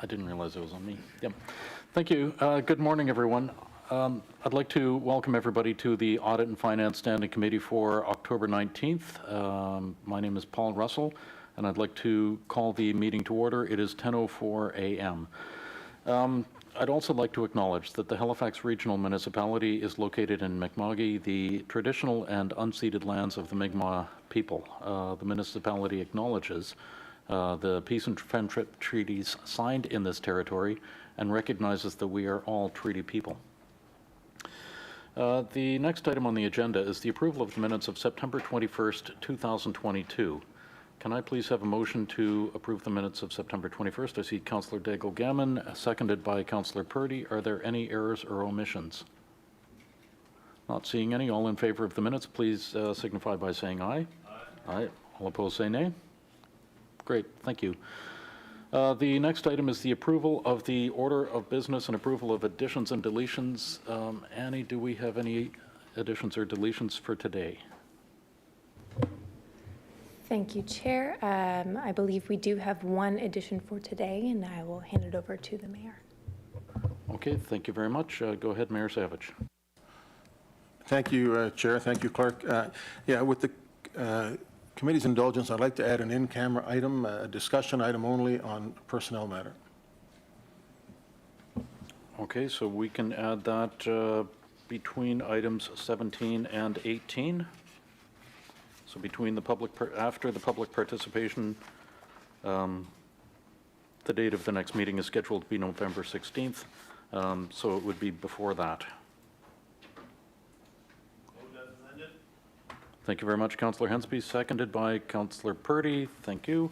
I didn't realize it was on me. Yep. Thank you. Good morning, everyone. I'd like to welcome everybody to the Audit and Finance Standing Committee for October 19th. My name is Paul Russell, and I'd like to call the meeting to order. It is 10:04 a.m. I'd also like to acknowledge that the Halifax Regional Municipality is located in Mi'kma'ki, the traditional and unceded lands of the Mi'kmaq people. The municipality acknowledges the peace and friendship treaties signed in this territory and recognizes that we are all treaty people. The next item on the agenda is the approval of the minutes of September 21st, 2022. Can I please have a motion to approve the minutes of September 21st? I see Councillor Daigle-Gammon, seconded by Councillor Purdy. Are there any errors or omissions? Not seeing any. All in favor of the minutes, please signify by saying aye. Aye. Aye. All opposed, say nay. Great, thank you. The next item is the approval of the order of business and approval of additions and deletions. Annie, do we have any additions or deletions for today? Thank you, Chair. I believe we do have one addition for today, and I will hand it over to the Mayor. Okay, thank you very much. Go ahead, Mayor Savage. Thank you, Chair. Thank you, Clerk. Yeah, with the committee's indulgence, I'd like to add an in-camera item, a discussion item only on personnel matter. Okay, so we can add that between items 17 and 18. So between the after the public participation, the date of the next meeting is scheduled to be November 16th, so it would be before that. Thank you very much, Councillor Hensby, seconded by Councillor Purdy. Thank you.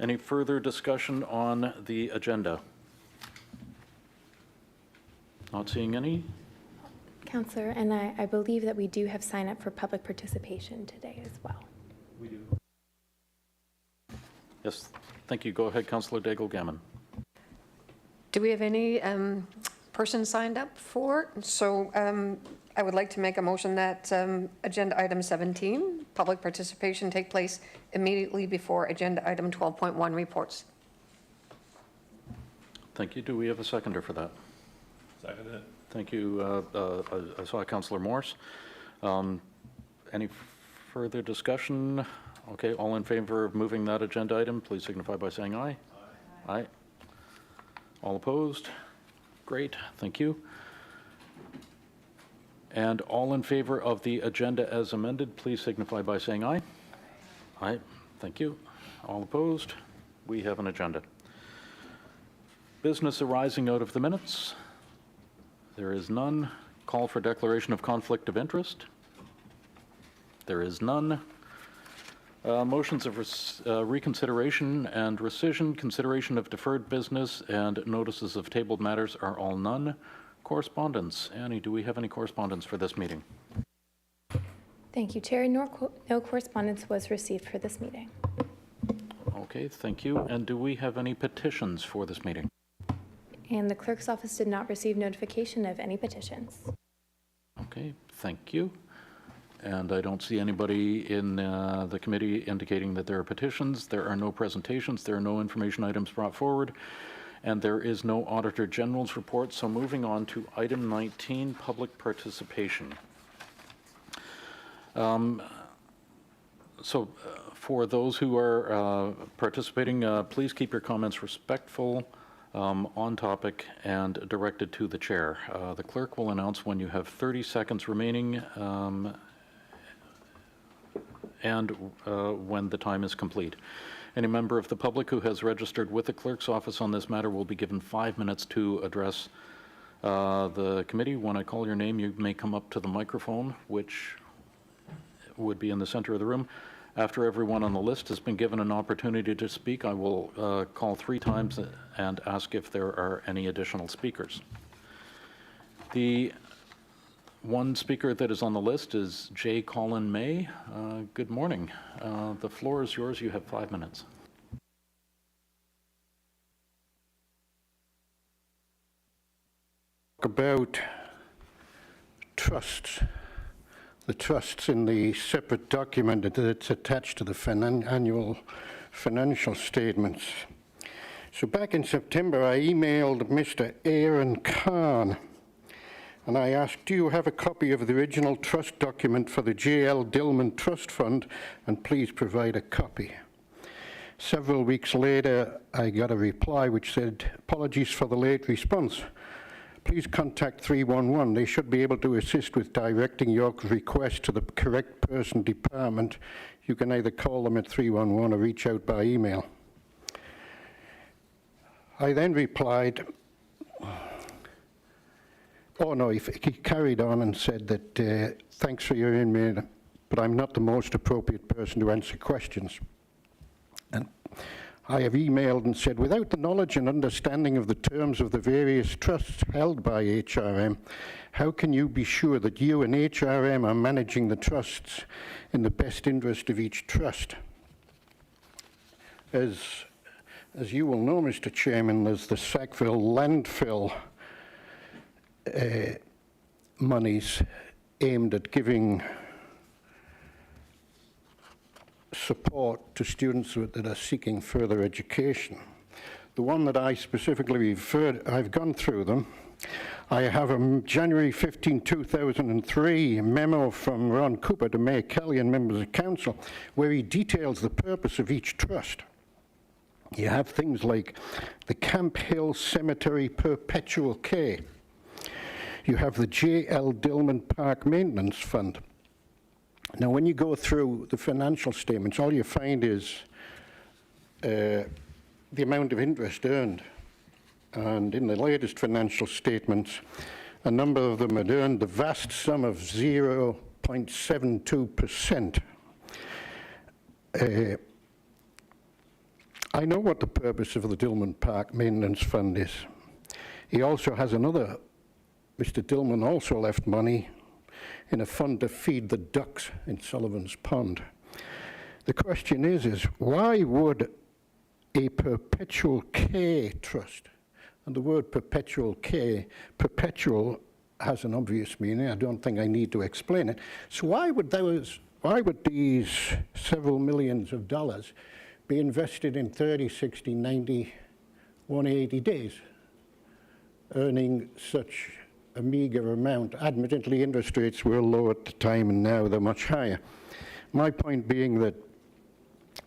Any further discussion on the agenda? Not seeing any. Councillor, and I believe that we do have sign up for public participation today as well. We do. Yes, thank you. Go ahead, Councillor Daigle-Gammon. Do we have any persons signed up for? So I would like to make a motion that agenda item 17, public participation, take place immediately before agenda item 12.1 reports. Thank you. Do we have a seconder for that? Second it. Thank you. I saw Councillor Morse. Any further discussion? Okay, all in favor of moving that agenda item, please signify by saying aye. Aye. Aye. All opposed? Great, thank you. And all in favor of the agenda as amended, please signify by saying aye. Aye, thank you. All opposed? We have an agenda. Business arising out of the minutes. There is none. Call for declaration of conflict of interest. There is none. Motions of reconsideration and rescission, consideration of deferred business, and notices of tabled matters are all none. Correspondence. Annie, do we have any correspondence for this meeting? Thank you, Chair. No correspondence was received for this meeting. Okay, thank you. And do we have any petitions for this meeting? And the clerk's office did not receive notification of any petitions. Okay, thank you. And I don't see anybody in the committee indicating that there are petitions. There are no presentations. There are no information items brought forward. And there is no Auditor General's report. So moving on to item 19, public participation. For those who are participating, please keep your comments respectful, on topic, and directed to the chair. The clerk will announce when you have 30 seconds remaining and when the time is complete. Any member of the public who has registered with the clerk's office on this matter will be given 5 minutes to address the committee. When I call your name, you may come up to the microphone, which would be in the center of the room. After everyone on the list has been given an opportunity to speak, I will call 3 times and ask if there are any additional speakers. The one speaker that is on the list is J. Colin May. Good morning. The floor is yours. You have 5 minutes. About trusts. The trusts in the separate document that's attached to the annual financial statements. So back in September, I emailed Mr. Aaron Kahn, and I asked, do you have a copy of the original trust document for the J.L. Dillman Trust Fund, and please provide a copy. Several weeks later, I got a reply which said, apologies for the late response. Please contact 311. They should be able to assist with directing your request to the correct person department. You can either call them at 311 or reach out by email. I then replied, oh no, he carried on and said that thanks for your email, but I'm not the most appropriate person to answer questions. And I have emailed and said, without the knowledge and understanding of the terms of the various trusts held by HRM, how can you be sure that you and HRM are managing the trusts in the best interest of each trust? As you will know, Mr. Chairman, there's the Sackville landfill monies aimed at giving support to students that are seeking further education. The one that I specifically referred, I've gone through them. I have a January 15, 2003 memo from Ron Cooper to Mayor Kelly and members of council where he details the purpose of each trust. You have things like the Camp Hill Cemetery Perpetual Care. You have the J.L. Dillman Park Maintenance Fund. Now, when you go through the financial statements, all you find is the amount of interest earned. And in the latest financial statements, a number of them had earned the vast sum of 0.72%. I know what the purpose of the Dillman Park Maintenance Fund is. He also has another, Mr. Dillman also left money in a fund to feed the ducks in Sullivan's Pond. The question is why would a perpetual care trust, and the word perpetual care, perpetual has an obvious meaning, I don't think I need to explain it, so why would these several millions of dollars be invested in 30, 60, 90, 180 days, earning such a meager amount? Admittedly, interest rates were low at the time, and now they're much higher. My point being that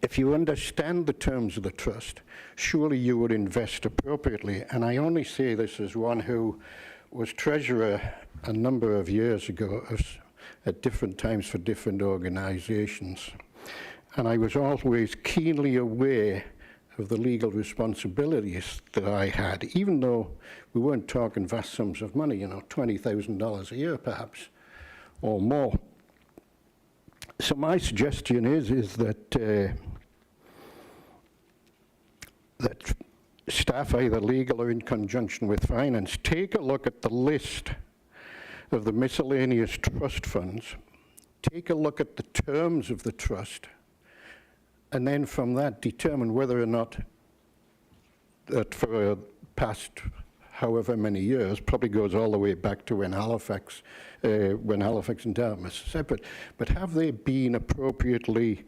if you understand the terms of the trust, surely you would invest appropriately. And I only say this as one who was treasurer a number of years ago at different times for different organizations. And I was always keenly aware of the legal responsibilities that I had, even though we weren't talking vast sums of money, you know, $20,000 a year perhaps, or more. So my suggestion is that that staff, either legal or in conjunction with finance, take a look at the list of the miscellaneous trust funds, take a look at the terms of the trust, and then from that determine whether or not that for past however many years, probably goes all the way back to when Halifax and Dartmouth were separate, but have they been appropriately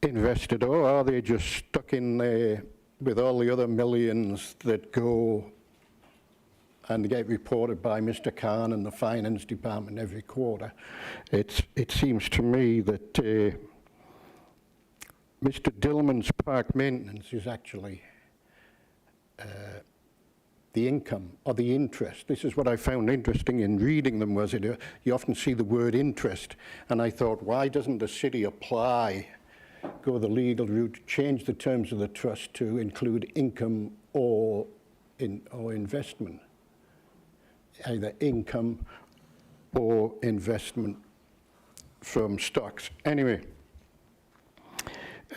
invested, or are they just stuck in there with all the other millions that go and get reported by Mr. Khan and the finance department every quarter? It seems to me that Mr. Dillman's park maintenance is actually the income or the interest. This is what I found interesting in reading them, was it you often see the word interest, and I thought, why doesn't the city go the legal route, change the terms of the trust to include income or investment, either income or investment from stocks. Anyway,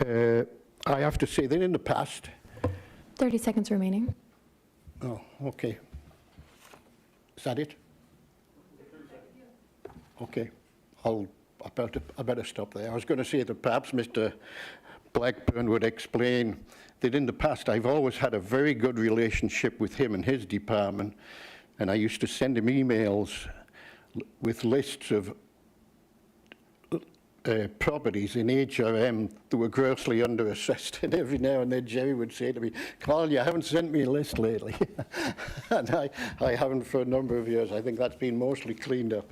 I have to say that in the past... 30 seconds remaining. Oh, okay. Is that it? Okay. I better stop there. I was going to say that perhaps Mr. Blackburn would explain that in the past I've always had a very good relationship with him and his department, and I used to send him emails with lists of properties in HRM that were grossly underassessed, and every now and then Jerry would say to me, "Carl, you haven't sent me a list lately." And I haven't for a number of years. I think that's been mostly cleaned up.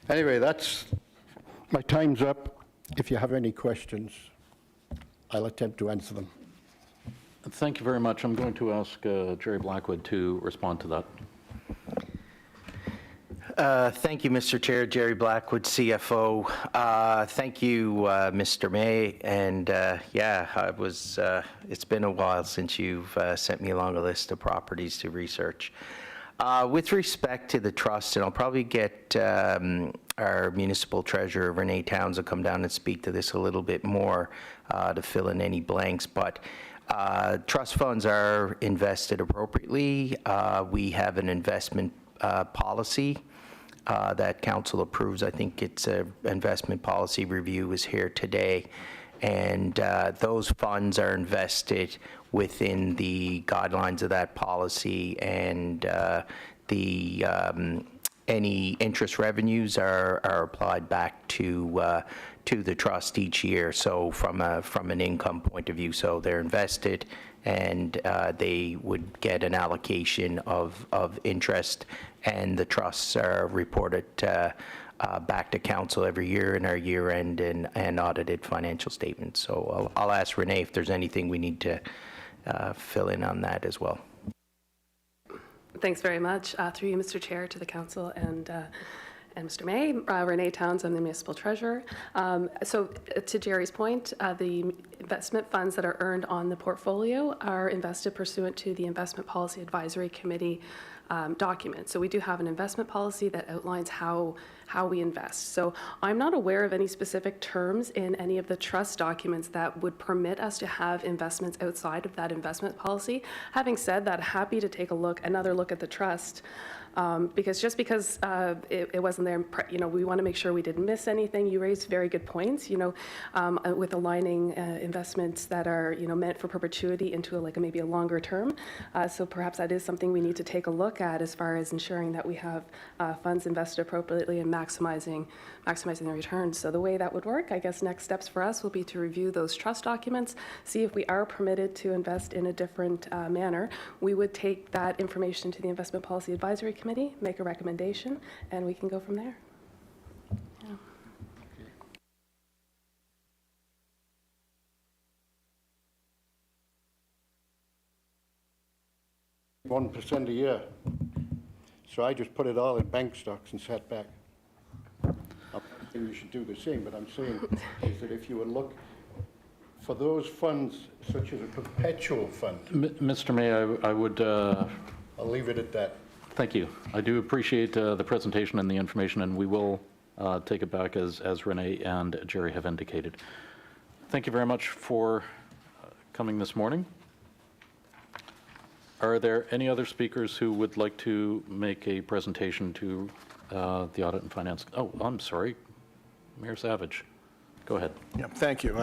Anyway, my time's up. If you have any questions, I'll attempt to answer them. Thank you very much. I'm going to ask Jerry Blackwood to respond to that. Thank you, Mr. Chair. Jerry Blackwood, CFO. Thank you, Mr. May. And it's been a while since you've sent me along a list of properties to research. With respect to the trust, and I'll probably get our municipal treasurer, Renee Towns, will come down and speak to this a little bit more to fill in any blanks. But trust funds are invested appropriately. We have an investment policy that council approves. I think its investment policy review is here today, and those funds are invested within the guidelines of that policy, and any interest revenues are applied back to the trust each year. So from an income point of view, so they're invested, and they would get an allocation of interest, and the trusts are reported back to council every year in our year-end and audited financial statements. So I'll ask Renee if there's anything we need to fill in on that as well. Thanks very much. Through you, Mr. Chair, to the council and Mr. May. Renee Towns, I'm the municipal treasurer. So to Jerry's point, the investment funds that are earned on the portfolio are invested pursuant to the Investment Policy Advisory Committee document. So we do have an investment policy that outlines how we invest. So I'm not aware of any specific terms in any of the trust documents that would permit us to have investments outside of that investment policy. Having said that, happy to take another look at the trust. Because it wasn't there, we want to make sure we didn't miss anything. You raised very good points, with aligning investments that are, meant for perpetuity into maybe a longer term. So perhaps that is something we need to take a look at as far as ensuring that we have funds invested appropriately and maximizing the returns. So the way that would work, I guess next steps for us will be to review those trust documents, see if we are permitted to invest in a different manner. We would take that information to the Investment Policy Advisory Committee, make a recommendation, and we can go from there. Yeah. 1% a year. So I just put it all in bank stocks and sat back. I think you should do the same, but I'm saying is that if you would look for those funds, such as a perpetual fund. Mr. May, I would... I'll leave it at that. Thank you. I do appreciate the presentation and the information, and we will take it back as Renee and Jerry have indicated. Thank you very much for coming this morning. Are there any other speakers who would like to make a presentation to the Audit and Finance? Oh, I'm sorry. Mayor Savage, go ahead. Yeah, thank you.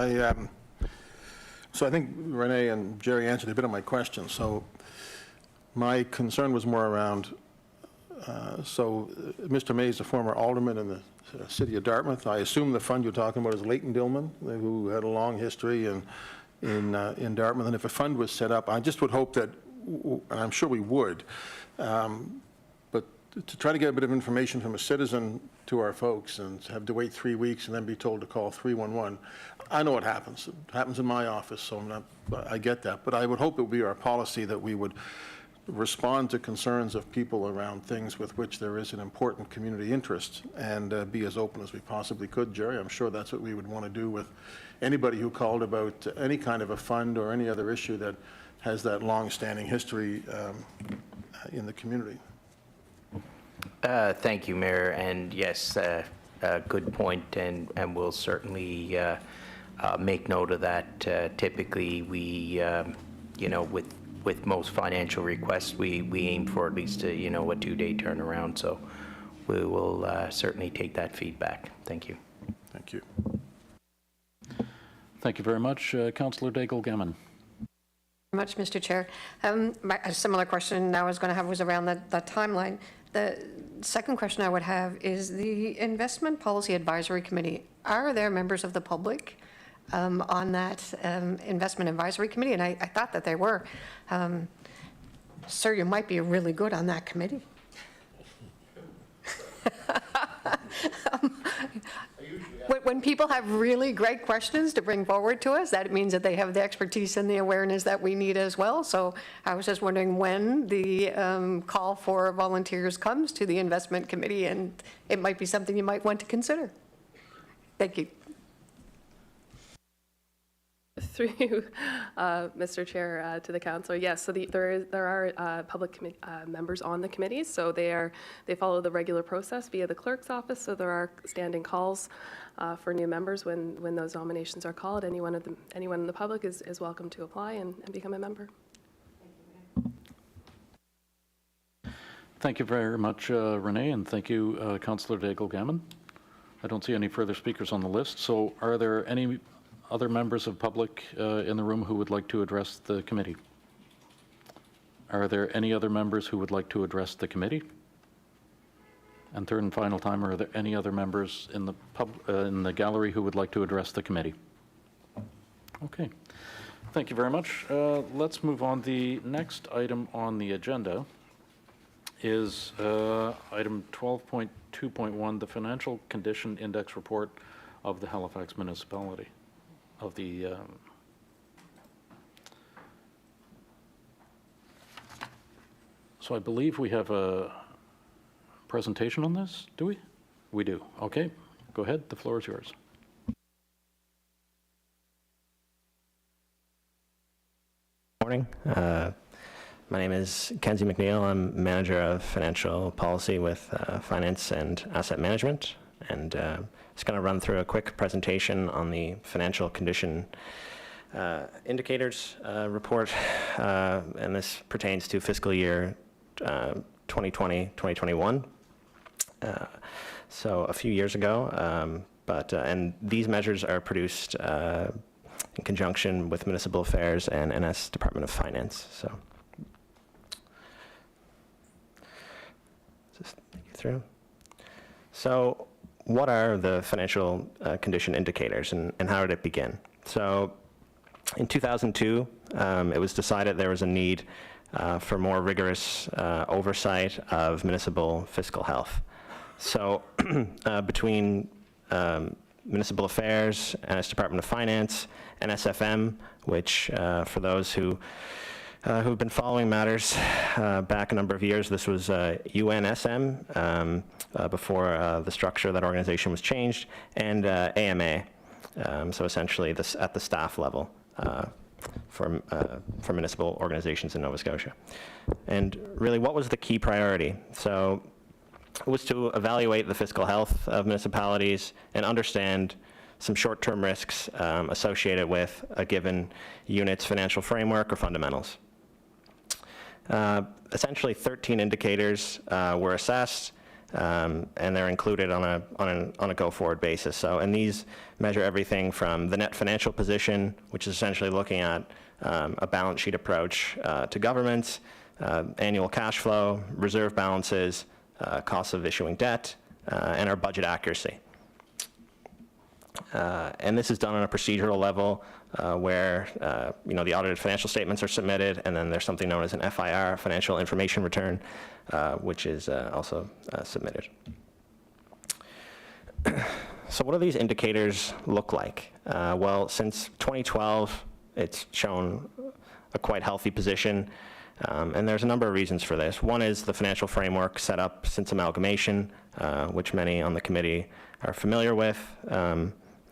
So I think Renee and Jerry answered a bit of my question. So my concern was more around, Mr. May is a former alderman in the city of Dartmouth. I assume the fund you're talking about is Leighton Dillman, who had a long history in Dartmouth. And if a fund was set up, I just would hope that, and I'm sure we would, but to try to get a bit of information from a citizen to our folks and have to wait 3 weeks and then be told to call 311. I know it happens. It happens in my office, so I get that. But I would hope it would be our policy that we would respond to concerns of people around things with which there is an important community interest and be as open as we possibly could. Jerry, I'm sure that's what we would want to do with anybody who called about any kind of a fund or any other issue that has that long-standing history in the community. Thank you, Mayor, and yes, good point, and we'll certainly make note of that. Typically, we, with most financial requests, we aim for at least a 2-day turnaround. So we will certainly take that feedback. Thank you. Thank you. Thank you very much. Councillor Daigle-Gammon. Much, Mr. Chair. A similar question I was going to have was around the timeline. The second question I would have is the Investment Policy Advisory Committee are there members of the public on that investment advisory committee? And I thought that there were. Sir, you might be really good on that committee. When people have really great questions to bring forward to us, that means that they have the expertise and the awareness that we need as well. So I was just wondering when the call for volunteers comes to the investment committee, and it might be something you might want to consider. Thank you. Through you, Mr. Chair, to the council, yes, so there are public members on the committees, so they follow the regular process via the clerk's office, so there are standing calls for new members when those nominations are called. Anyone in the public is welcome to apply and become a member. Thank you very much, Renee, and thank you, Councillor Daigle-Gammon. I don't see any further speakers on the list, so are there any other members of public in the room who would like to address the committee? Are there any other members who would like to address the committee? And third and final time, are there any other members in the gallery who would like to address the committee? Okay, thank you very much. Let's move on. The next item on the agenda is item 12.2.1, the Financial Condition Index Report of the Halifax Municipality. So I believe we have a presentation on this, do we? We do. Okay, go ahead. The floor is yours. Morning. My name is Kenzie McNeil. I'm Manager of Financial Policy with Finance and Asset Management, and just going to run through a quick presentation on the Financial Condition Indicators Report, and this pertains to fiscal year 2020-2021. So a few years ago, and these measures are produced in conjunction with Municipal Affairs and NS Department of Finance. So just take you through. So what are the financial condition indicators, and how did it begin? So in 2002, it was decided there was a need for more rigorous oversight of municipal fiscal health. So between Municipal Affairs, NS Department of Finance, NSFM, which for those who've been following matters back a number of years, this was UNSM before the structure of that organization was changed, and AMA, so essentially this at the staff level for municipal organizations in Nova Scotia. And really, what was the key priority? So it was to evaluate the fiscal health of municipalities and understand some short-term risks associated with a given unit's financial framework or fundamentals. Essentially, 13 indicators were assessed, and they're included on a go-forward basis. So, and these measure everything from the net financial position, which is essentially looking at a balance sheet approach to governments, annual cash flow, reserve balances, costs of issuing debt, and our budget accuracy. And this is done on a procedural level where the audited financial statements are submitted, and then there's something known as an FIR, Financial Information Return, which is also submitted. So what do these indicators look like? Well, since 2012, it's shown a quite healthy position, and there's a number of reasons for this. One is the financial framework set up since amalgamation, which many on the committee are familiar with.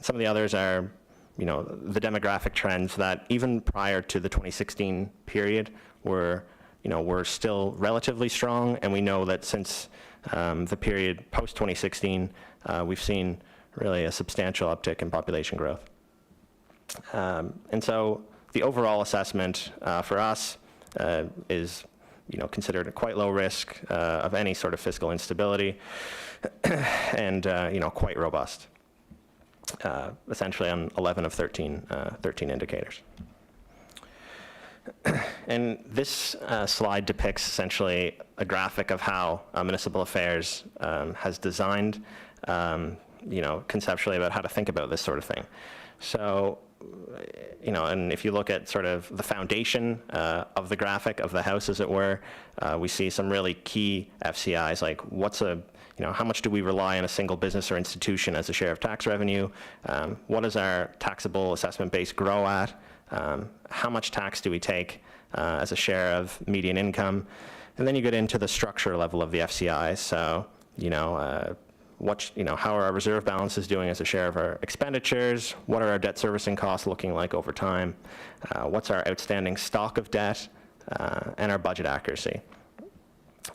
Some of the others are, the demographic trends that even prior to the 2016 period were still relatively strong, and we know that since the period post-2016, we've seen really a substantial uptick in population growth. And so the overall assessment for us is considered a quite low risk of any sort of fiscal instability, and quite robust. Essentially on 11 of 13 indicators. And this slide depicts essentially a graphic of how Municipal Affairs has designed conceptually about how to think about this sort of thing. So, and if you look at sort of the foundation of the graphic of the house, as it were, we see some really key FCIs, like how much do we rely on a single business or institution as a share of tax revenue? What does our taxable assessment base grow at? How much tax do we take as a share of median income? And then you get into the structure level of the FCIs. So, how are our reserve balances doing as a share of our expenditures? What are our debt servicing costs looking like over time? What's our outstanding stock of debt? And our budget accuracy.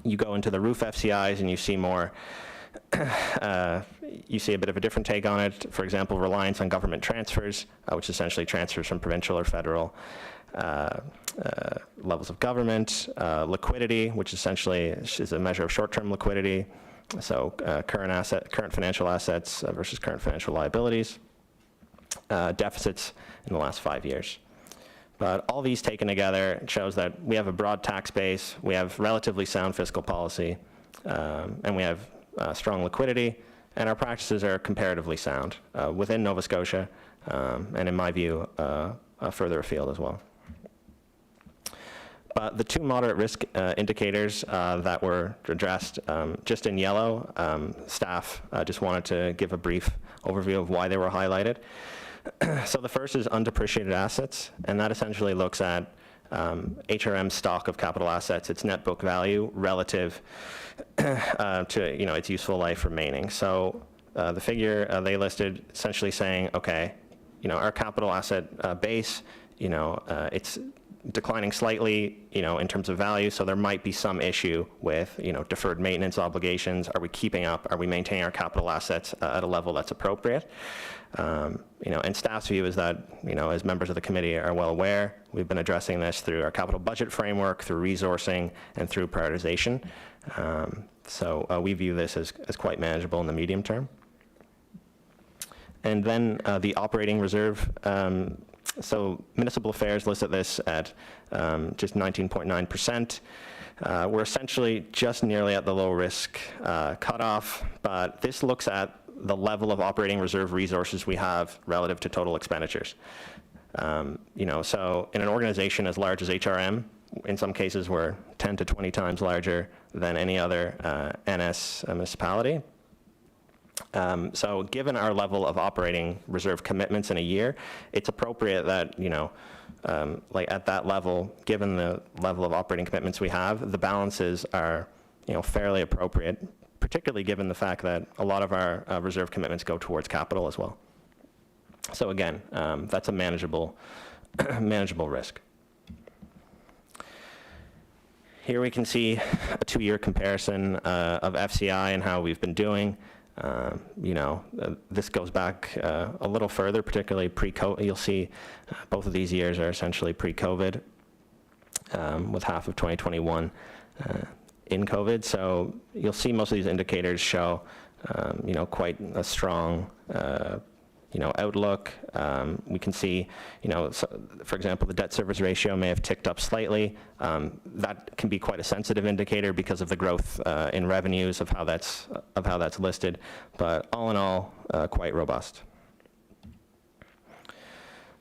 You go into the roof FCIs and you see more, you see a bit of a different take on it. For example, reliance on government transfers, which essentially transfers from provincial or federal levels of government. Liquidity, which essentially is a measure of short-term liquidity. So current financial assets versus current financial liabilities. Deficits in the last 5 years. But all these taken together shows that we have a broad tax base, we have relatively sound fiscal policy, and we have strong liquidity, and our practices are comparatively sound within Nova Scotia, and in my view, further afield as well. But the two moderate risk indicators that were addressed just in yellow, staff just wanted to give a brief overview of why they were highlighted. So the first is undepreciated assets, and that essentially looks at HRM's stock of capital assets, its net book value relative to its useful life remaining. So the figure they listed essentially saying, okay, our capital asset base, it's declining slightly, in terms of value, so there might be some issue with, deferred maintenance obligations. Are we keeping up? Are we maintaining our capital assets at a level that's appropriate? And staff's view is that, as members of the committee are well aware, we've been addressing this through our capital budget framework, through resourcing, and through prioritization. So we view this as quite manageable in the medium term. And then the operating reserve. So municipal affairs listed this at just 19.9%. We're essentially just nearly at the low risk cutoff, but this looks at the level of operating reserve resources we have relative to total expenditures. So in an organization as large as HRM, in some cases we're 10 to 20 times larger than any other NS municipality. So given our level of operating reserve commitments in a year, it's appropriate that, like at that level, given the level of operating commitments we have, the balances are, fairly appropriate, particularly given the fact that a lot of our reserve commitments go towards capital as well. So again, that's a manageable, manageable risk. Here we can see a 2-year comparison of FCI and how we've been doing. This goes back a little further, particularly pre-COVID. You'll see both of these years are essentially pre-COVID, with half of 2021 in COVID. So you'll see most of these indicators show, quite a strong, outlook. We can see, for example, the debt service ratio may have ticked up slightly. That can be quite a sensitive indicator because of the growth in revenues of how that's listed. But all in all, quite robust.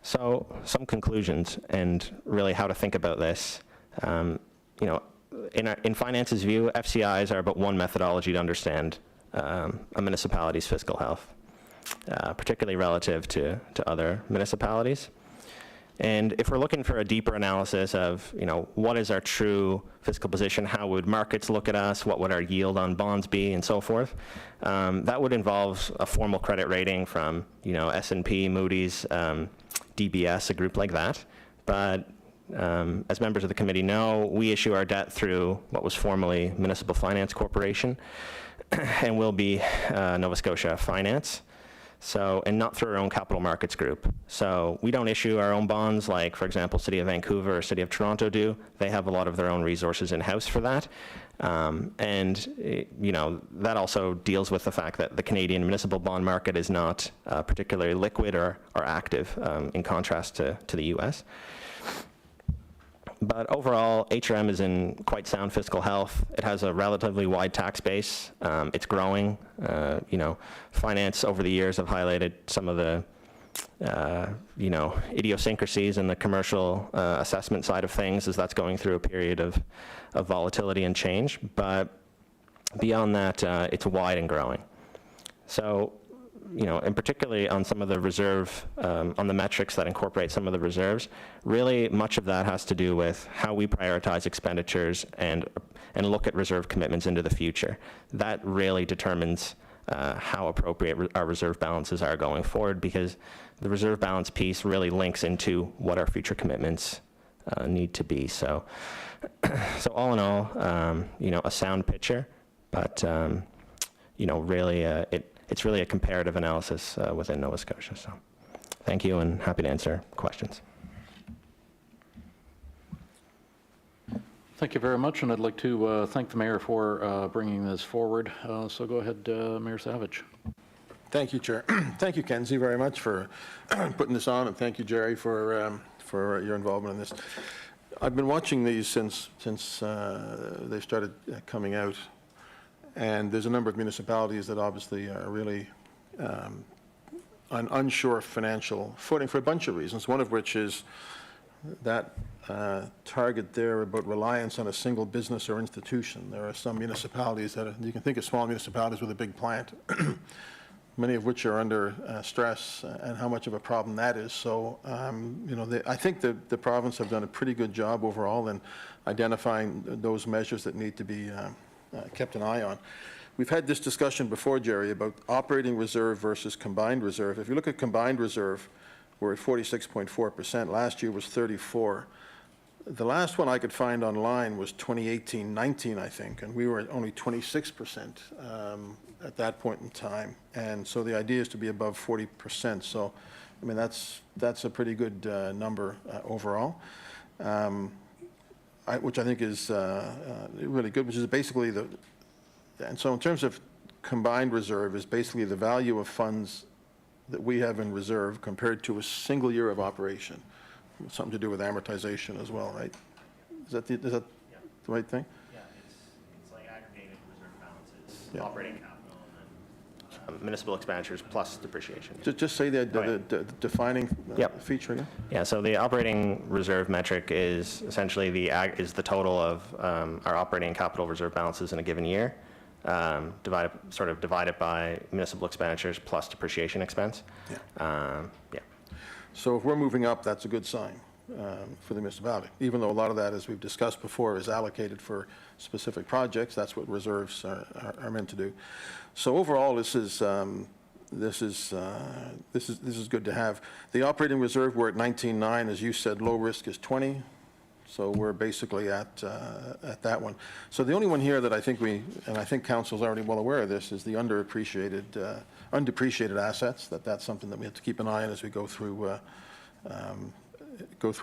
So some conclusions and really how to think about this. In finance's view, FCIs are but one methodology to understand a municipality's fiscal health. Particularly relative to other municipalities. And if we're looking for a deeper analysis of, what is our true fiscal position, how would markets look at us, what would our yield on bonds be, and so forth, that would involve a formal credit rating from, S&P, Moody's, DBS, a group like that. But as members of the committee know, we issue our debt through what was formerly Municipal Finance Corporation, and will be Nova Scotia Finance. So, and not through our own capital markets group. So we don't issue our own bonds like, for example, City of Vancouver or City of Toronto do. They have a lot of their own resources in-house for that. That also deals with the fact that the Canadian municipal bond market is not particularly liquid or active in contrast to the US. But overall, HRM is in quite sound fiscal health. It has a relatively wide tax base. It's growing. Finance over the years have highlighted some of the idiosyncrasies in the commercial assessment side of things as that's going through a period of volatility and change. But beyond that, it's wide and growing. So, and particularly on some of the reserve, on the metrics that incorporate some of the reserves, really much of that has to do with how we prioritize expenditures and look at reserve commitments into the future. That really determines how appropriate our reserve balances are going forward, because the reserve balance piece really links into what our future commitments need to be. So all in all, a sound picture, but really it's really a comparative analysis within Nova Scotia. So thank you, and happy to answer questions. Thank you very much, and I'd like to thank the mayor for bringing this forward. So go ahead, Mayor Savage. Thank you, Chair. Thank you, Kenzie, very much for putting this on, and thank you, Jerry, for your involvement in this. I've been watching these since they started coming out, and there's a number of municipalities that obviously are really on unsure financial footing for a bunch of reasons, one of which is that target there about reliance on a single business or institution. There are some municipalities that you can think of small municipalities with a big plant, many of which are under stress, and how much of a problem that is. So, I think the province have done a pretty good job overall in identifying those measures that need to be kept an eye on. We've had this discussion before, Jerry, about operating reserve versus combined reserve. If you look at combined reserve, we're at 46.4%. Last year was 34. The last one I could find online was 2018-19, I think, and we were at only 26% at that point in time. And so the idea is to be above 40%. So, I mean, that's a pretty good number overall, which I think is really good, which is basically and so in terms of combined reserve is basically the value of funds that we have in reserve compared to a single year of operation. Something to do with amortization as well, right? Is that the right thing? Yeah, it's like aggregated reserve balances, operating capital, and then municipal expenditures plus depreciation. Just say the defining feature again. Yeah, so the operating reserve metric is essentially the total of our operating capital reserve balances in a given year, divided by municipal expenditures plus depreciation expense. So if we're moving up, that's a good sign for the municipality, even though a lot of that, as we've discussed before, is allocated for specific projects. That's what reserves are meant to do. So overall, this is good to have. The operating reserve, we're at 19.9, as you said. Low risk is 20. So we're basically at that one. So the only one here that I think and I think council's already well aware of this, is the undepreciated assets. That's something that we have to keep an eye on as we go through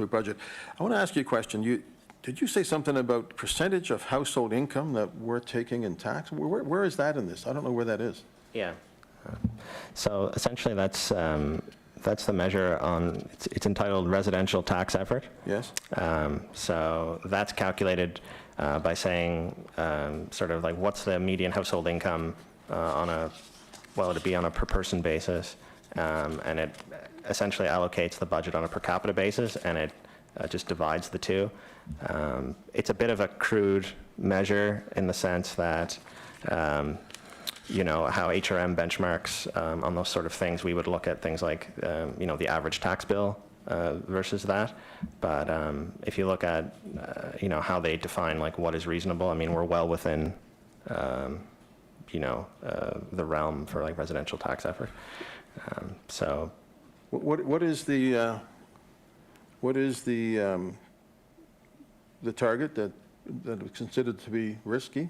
budget. I want to ask you a question. Did you say something about percentage of household income that we're taking in tax? Where is that in this? I don't know where that is. Yeah. So essentially, that's the measure on, it's entitled residential tax effort. Yes. So that's calculated by saying sort of like what's the median household income it'd be on a per person basis, and it essentially allocates the budget on a per capita basis, and it just divides the two. It's a bit of a crude measure in the sense that how HRM benchmarks on those sort of things. We would look at things like, the average tax bill versus that. But if you look at, how they define like what is reasonable, I mean, we're well within, the realm for like residential tax effort. So, what is the target that is considered to be risky?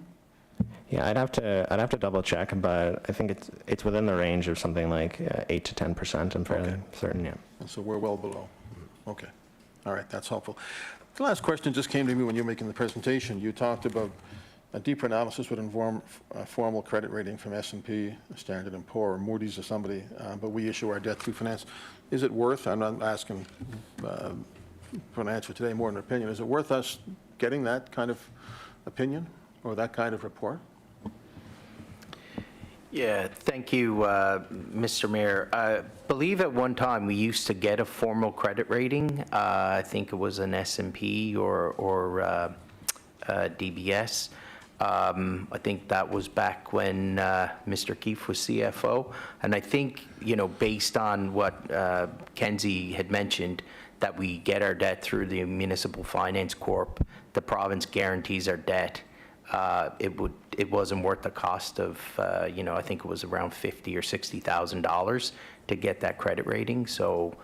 Yeah, I'd have to double check, but I think it's within the range of something like 8 to 10%. I'm fairly certain. Yeah. And so we're well below. Okay. All right. That's helpful. The last question just came to me when you were making the presentation. You talked about a deeper analysis would inform a formal credit rating from S&P, Standard & Poor, or Moody's or somebody, but we issue our debt through finance. Is it worth, I'm not asking for an answer today, more than an opinion. Is it worth us getting that kind of opinion or that kind of report? Yeah, thank you, Mr. Mayor. I believe at one time we used to get a formal credit rating. I think it was an S&P or DBS. I think that was back when Mr. Keefe was CFO. And I think, based on what Kenzie had mentioned, that we get our debt through the Municipal Finance Corp, the province guarantees our debt. It wasn't worth the cost of, I think it was around $50,000 or $60,000 to get that credit rating. So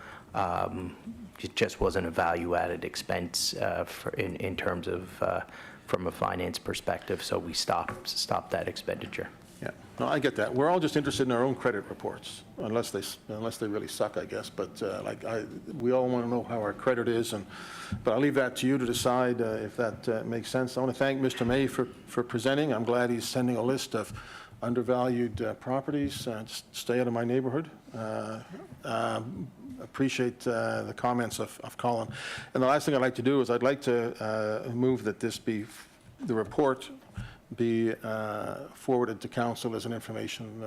it just wasn't a value-added expense in terms of from a finance perspective. So we stopped that expenditure. Yeah, no, I get that. We're all just interested in our own credit reports, unless they really suck, I guess. But we all want to know how our credit is, but I'll leave that to you to decide if that makes sense. I want to thank Mr. May for presenting. I'm glad he's sending a list of undervalued properties. Just stay out of my neighborhood. Appreciate the comments of Colin. And the last thing I'd like to do is I'd like to move that the report be forwarded to council as an information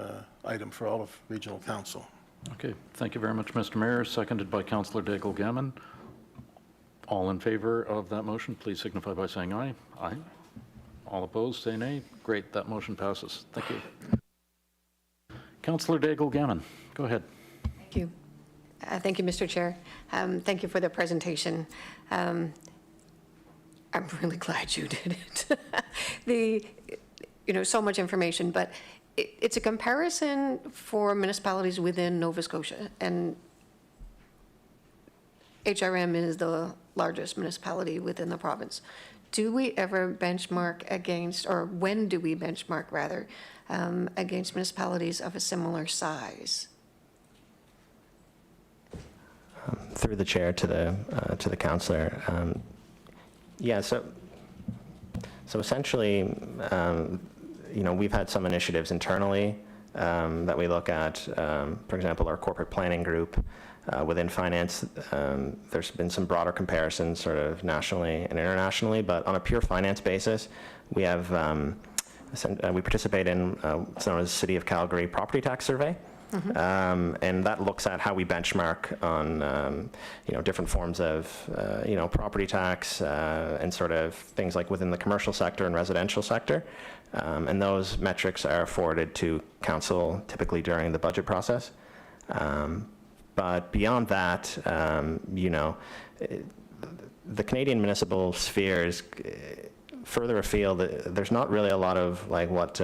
item for all of regional council. Okay, thank you very much, Mr. Mayor. Seconded by Councillor Daigle-Gammon. All in favor of that motion, please signify by saying aye. Aye. All opposed, say nay. Great, that motion passes. Thank you. Councillor Daigle-Gammon, go ahead. Thank you. Thank you, Mr. Chair. Thank you for the presentation. I'm really glad you did it. So much information, but it's a comparison for municipalities within Nova Scotia, and HRM is the largest municipality within the province. Do we ever benchmark against, or when do we benchmark rather, against municipalities of a similar size? Through the chair to the councillor. Yeah, so essentially, we've had some initiatives internally that we look at. For example, our corporate planning group within finance, there's been some broader comparisons sort of nationally and internationally, but on a pure finance basis, we have, we participate in what's known as the City of Calgary Property Tax Survey. And that looks at how we benchmark on, different forms of, property tax and sort of things like within the commercial sector and residential sector. And those metrics are forwarded to council typically during the budget process. But beyond that, the Canadian municipal sphere is further afield. There's not really a lot of what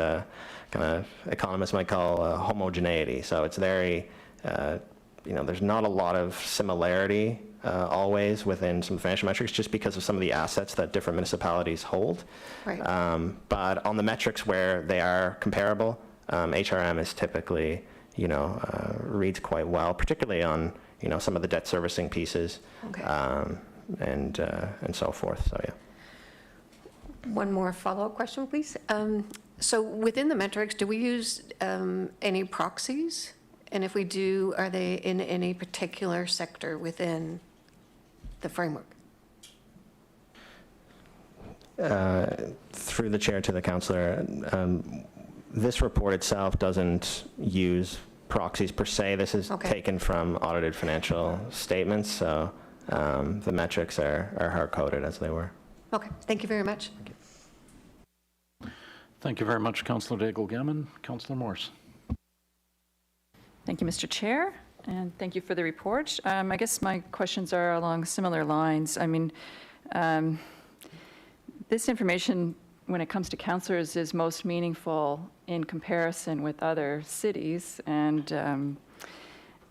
kind of economists might call homogeneity. So it's very, there's not a lot of similarity always within some financial metrics just because of some of the assets that different municipalities hold. Right. But on the metrics where they are comparable, HRM is typically, reads quite well, particularly on, some of the debt servicing pieces. Okay. And so forth, so yeah. One more follow-up question, please. So within the metrics, do we use any proxies? And if we do, are they in any particular sector within the framework? Through the chair to the councillor, this report itself doesn't use proxies per se. This is taken from audited financial statements, so the metrics are hard-coded as they were. Okay, thank you very much. Thank you very much, Councillor Daigle-Gammon. Councillor Morse. Thank you, Mr. Chair, and thank you for the report. I guess my questions are along similar lines. I mean, this information, when it comes to councillors, is most meaningful in comparison with other cities, and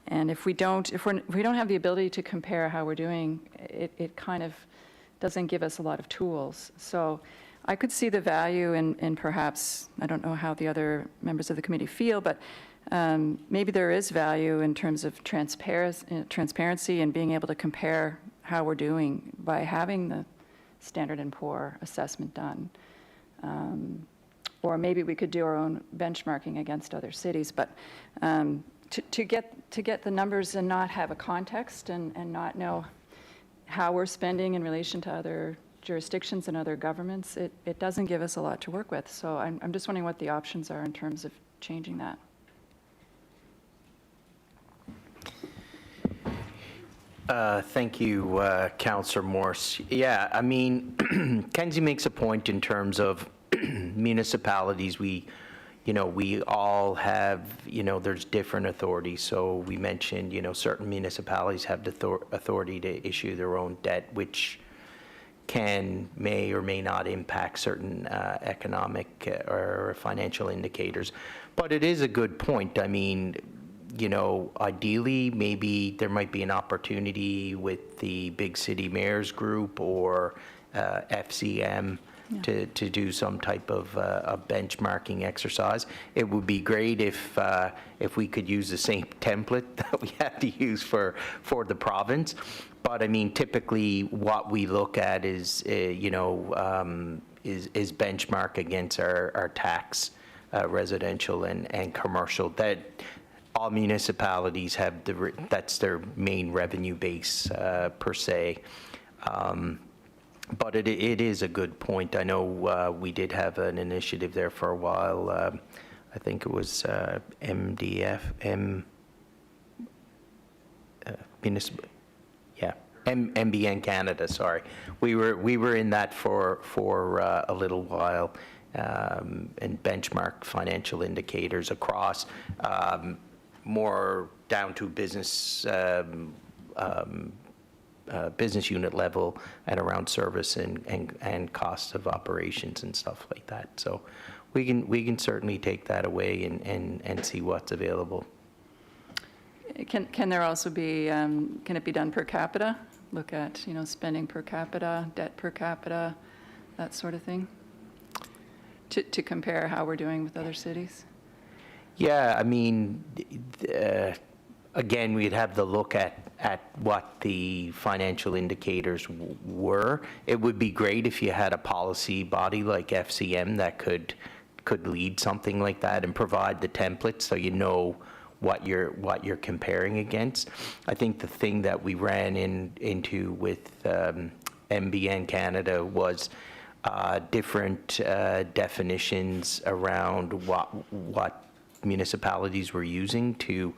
if we don't have the ability to compare how we're doing, it kind of doesn't give us a lot of tools. So I could see the value in perhaps, I don't know how the other members of the committee feel, but maybe there is value in terms of transparency and being able to compare how we're doing by having the Standard & Poor assessment done. Or maybe we could do our own benchmarking against other cities, but to get the numbers and not have a context and not know how we're spending in relation to other jurisdictions and other governments, it doesn't give us a lot to work with. So I'm just wondering what the options are in terms of changing that. Thank you, Councillor Morse. Yeah, I mean, Kenzie makes a point in terms of municipalities. We all have, there's different authorities. So we mentioned, certain municipalities have the authority to issue their own debt, which may or may not impact certain economic or financial indicators. But it is a good point. I mean, ideally, maybe there might be an opportunity with the Big City Mayors Group or FCM to do some type of a benchmarking exercise. It would be great if we could use the same template that we have to use for the province. But I mean, typically, what we look at is benchmark against our tax, residential and commercial. That all municipalities have that's their main revenue base per se. But it is a good point. I know we did have an initiative there for a while. I think it was MBN Canada. Sorry, we were in that for a little while, and benchmark financial indicators across, more down to business unit level and around service and cost of operations and stuff like that. So we can certainly take that away and see what's available. Can there also be, can it be done per capita? Look at, spending per capita, debt per capita, that sort of thing, to compare how we're doing with other cities? Yeah, I mean, again, we'd have to look at what the financial indicators were. It would be great if you had a policy body like FCM that could lead something like that and provide the template so you know what you're comparing against. I think the thing that we ran into with MBN Canada was different definitions around what municipalities were using to,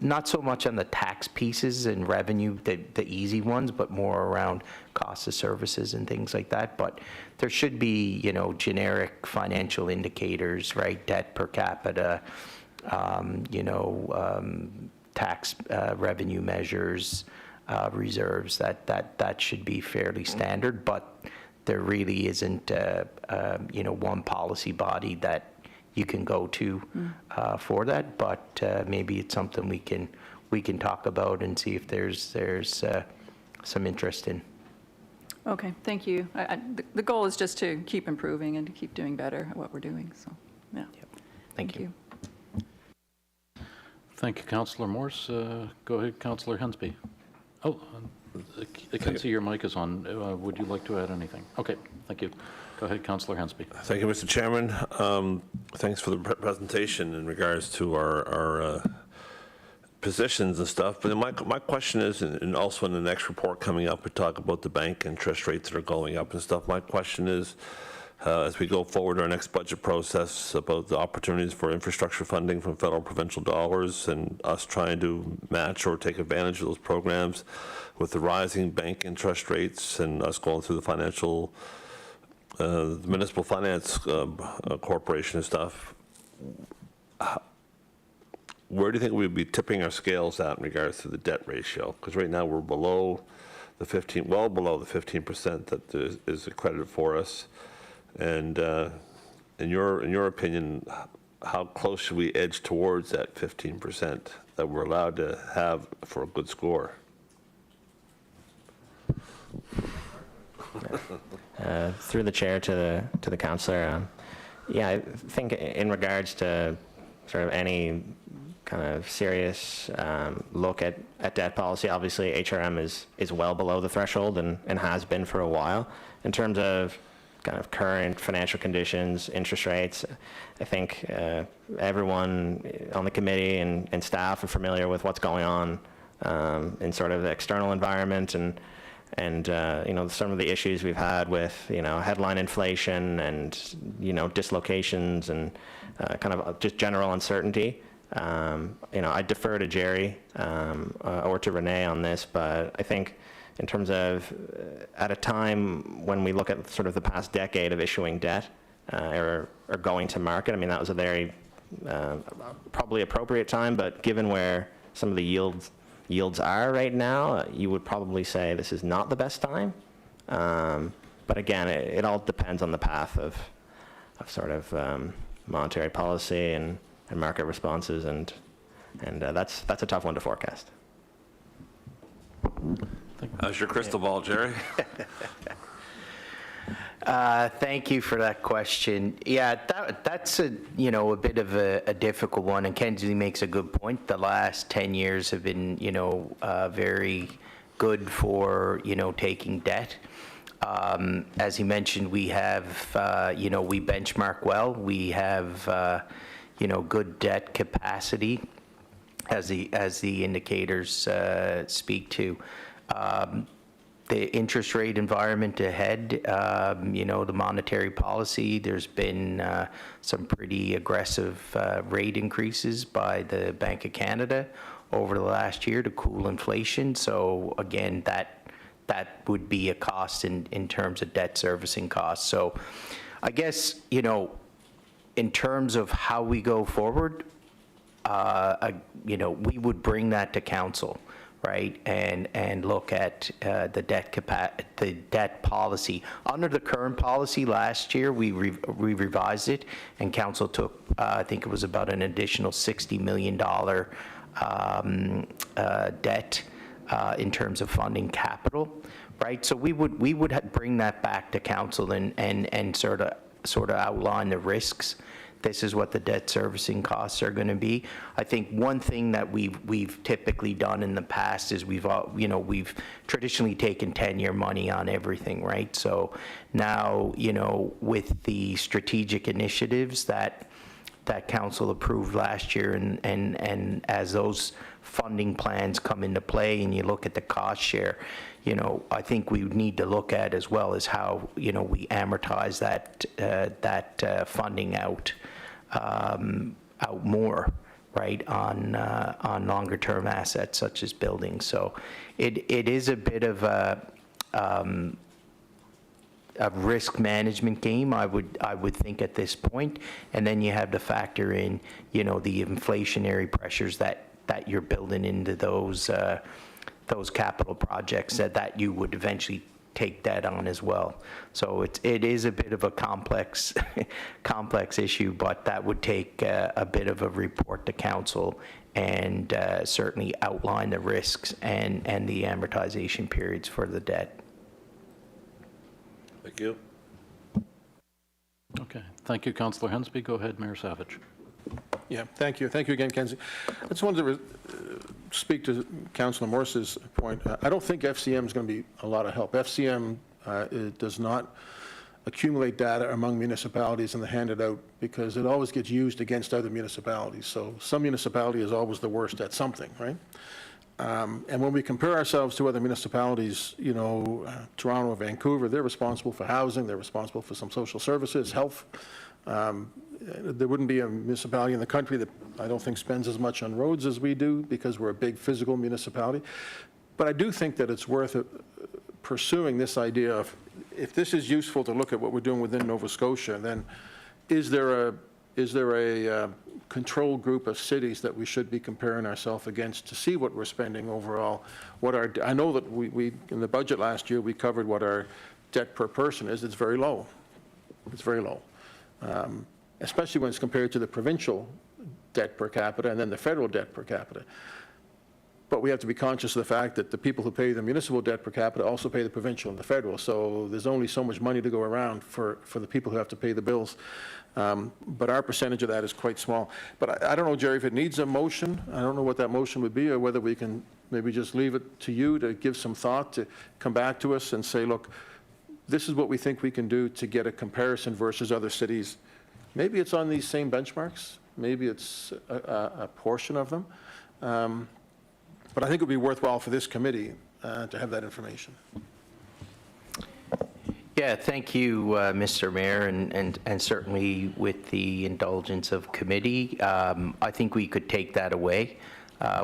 not so much on the tax pieces and revenue, the easy ones, but more around cost of services and things like that. But there should be, generic financial indicators, right? Debt per capita, tax revenue measures, reserves. That should be fairly standard. But there really isn't, one policy body that you can go to for that, but maybe it's something we can talk about and see if there's some interest in. Okay, thank you. The goal is just to keep improving and to keep doing better at what we're doing. So, yeah. Yep. Thank you. Thank you, Councillor Morse. Go ahead, Councillor Hensby. Oh, I can see your mic is on. Would you like to add anything? Okay, thank you. Go ahead, Councillor Hensby. Thank you, Mr. Chairman. Thanks for the presentation in regards to our positions and stuff. But my question is, and also in the next report coming up, we talk about the bank interest rates that are going up and stuff. My question is, as we go forward our next budget process, about the opportunities for infrastructure funding from federal and provincial dollars and us trying to match or take advantage of those programs with the rising bank interest rates and us going through the financial the Municipal Finance Corporation and stuff. Where do you think we'd be tipping our scales at in regards to the debt ratio? Because right now we're below the well below the 15% that is accredited for us. And in your opinion, how close should we edge towards that 15% that we're allowed to have for a good score? Through the chair to the councillor, yeah, I think in regards to sort of any kind of serious look at debt policy, obviously HRM is well below the threshold and has been for a while. In terms of kind of current financial conditions, interest rates, I think everyone on the committee and staff are familiar with what's going on in sort of the external environment, and and some of the issues we've had with headline inflation and dislocations and kind of just general uncertainty. I defer to Jerry or to Renee on this, but I think in terms of at a time when we look at sort of the past decade of issuing debt or going to market, I mean, that was a very probably appropriate time, but given where some of the yields are right now, you would probably say this is not the best time. But again, it all depends on the path of sort of monetary policy and market responses, and that's a tough one to forecast. How's your crystal ball, Jerry? Thank you for that question. Yeah, that's a bit of a difficult one, and Kenzie makes a good point. The last 10 years have been very good for taking debt. As he mentioned, we have we benchmark well. We have good debt capacity, as the indicators speak to. The interest rate environment ahead, the monetary policy, there's been some pretty aggressive rate increases by the Bank of Canada over the last year to cool inflation. So again, that would be a cost in terms of debt servicing costs. So I guess, in terms of how we go forward, we would bring that to council, right, and look at the debt policy. Under the current policy, last year we revised it, and council took I think it was about an additional $60 million debt in terms of funding capital, right? So we would bring that back to council and sort of outline the risks. This is what the debt servicing costs are going to be. I think one thing that we've typically done in the past is we've traditionally taken 10-year money on everything, right? So now, with the strategic initiatives that council approved last year, and as those funding plans come into play and you look at the cost share, I think we need to look at as well as how, we amortize that funding out more, right, on longer term assets such as buildings. So it is a bit of a risk management game, I would think at this point. And then you have to factor in, the inflationary pressures that you're building into those capital projects that you would eventually take debt on as well. So it is a bit of a complex issue, but that would take a bit of a report to council and certainly outline the risks and the amortization periods for the debt. Thank you. Okay. Thank you, Councillor Hensby. Go ahead, Mayor Savage. Yeah, thank you. Thank you again, Kenzie. I just wanted to speak to Councillor Morse's point. I don't think FCM is going to be a lot of help. FCM it does not accumulate data among municipalities and hand it out, because it always gets used against other municipalities. So some municipality is always the worst at something, right? And when we compare ourselves to other municipalities, Toronto or Vancouver, they're responsible for housing, they're responsible for some social services, health. There wouldn't be a municipality in the country that I don't think spends as much on roads as we do, because we're a big physical municipality. But I do think that it's worth pursuing this idea of, if this is useful to look at what we're doing within Nova Scotia, then is there a control group of cities that we should be comparing ourselves against to see what we're spending overall? I know that we in the budget last year, we covered what our debt per person is. It's very low. It's very low. Especially when it's compared to the provincial debt per capita and then the federal debt per capita. But we have to be conscious of the fact that the people who pay the municipal debt per capita also pay the provincial and the federal. So there's only so much money to go around for the people who have to pay the bills. But our percentage of that is quite small. But I don't know, Jerry, if it needs a motion. I don't know what that motion would be, or whether we can maybe just leave it to you to give some thought, to come back to us and say, look, this is what we think we can do to get a comparison versus other cities. Maybe it's on these same benchmarks. Maybe it's a portion of them. But I think it would be worthwhile for this committee to have that information. Yeah, thank you, Mr. Mayor, and certainly with the indulgence of committee, I think we could take that away